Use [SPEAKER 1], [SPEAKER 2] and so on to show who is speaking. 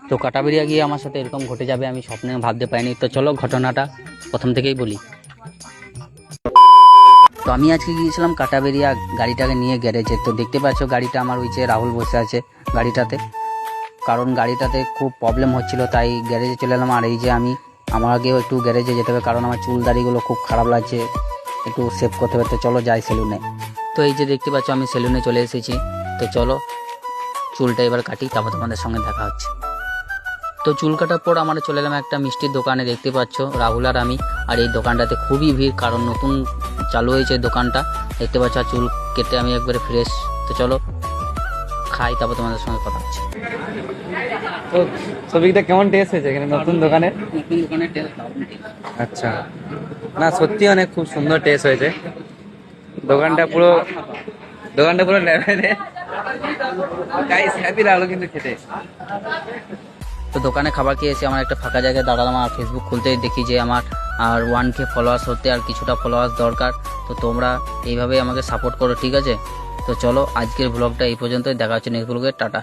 [SPEAKER 1] তো কাটাবেরিয়া গিয়ে আমার সাথে এরকম ঘটে যাবে আমি স্বপ্নে ভাবতে পারিনি। তো চলো ঘটনাটা প্রথম থেকেই বলি। তো আমি আজকে গিয়েছিলাম কাটাবেরিয়া গাড়িটাকে নিয়ে গ্যারেজে। তো দেখতে পাচ্ছ গাড়িটা আমার ওই যে রাহুল বসে আছে গাড়িটাতে, কারণ গাড়িটাতে খুব প্রবলেম হচ্ছিল, তাই গ্যারেজে চলে এলাম। আর এই যে আমাকেও একটু গ্যারেজে যেতে হবে, কারণ আমার চুল দাড়িগুলো খুব খারাপ লাগছে, একটু সেভ করতে হবে। তো চলো যাই সেলুনে। তো এই যে দেখতে পাচ্ছ আমি সেলুনে চলে এসেছি। তো চলো চুলটা এবার কাটি, তারপর তোমাদের সঙ্গে দেখা হচ্ছে। তো চুল কাটার পর আমরা চলে এলাম একটা মিষ্টির দোকানে, দেখতে পাচ্ছ রাহুল আর আমি। আর এই দোকানটাতে খুবই ভিড়, কারণ নতুন চালু হয়েছে দোকানটা, দেখতে পাচ্ছ। আর চুল কেটে আমি একবারে ফ্রেশ। তো চলো খাই, তারপর তোমাদের সঙ্গে কথা হচ্ছে।
[SPEAKER 2] তো ছবিটা কেমন টেস্ট হয়েছে এখানে নতুন দোকানে?
[SPEAKER 1] নতুন দোকানের টেস্ট।
[SPEAKER 2] আচ্ছা, না সত্যি অনেক খুব সুন্দর টেস্ট হয়েছে। দোকানটা পুরো লেভেলে, গাইস হ্যাপি লাগলো কিন্তু খেতে।
[SPEAKER 1] তো দোকানে খাবার খেয়ে এসে আমার একটা ফাঁকা জায়গায় দাঁড়ালাম, আর ফেসবুক খুলতে দেখি যে আমার আর 1K ফলোয়ার্স হতে আর কিছুটা ফলোয়ার্স দরকার। তো তোমরা এইভাবেই আমাকে সাপোর্ট করো, ঠিক আছে? তো চলো আজকের ব্লগটা এই পর্যন্তই, দেখা হচ্ছে নেক্সট ব্লগে। টাটা।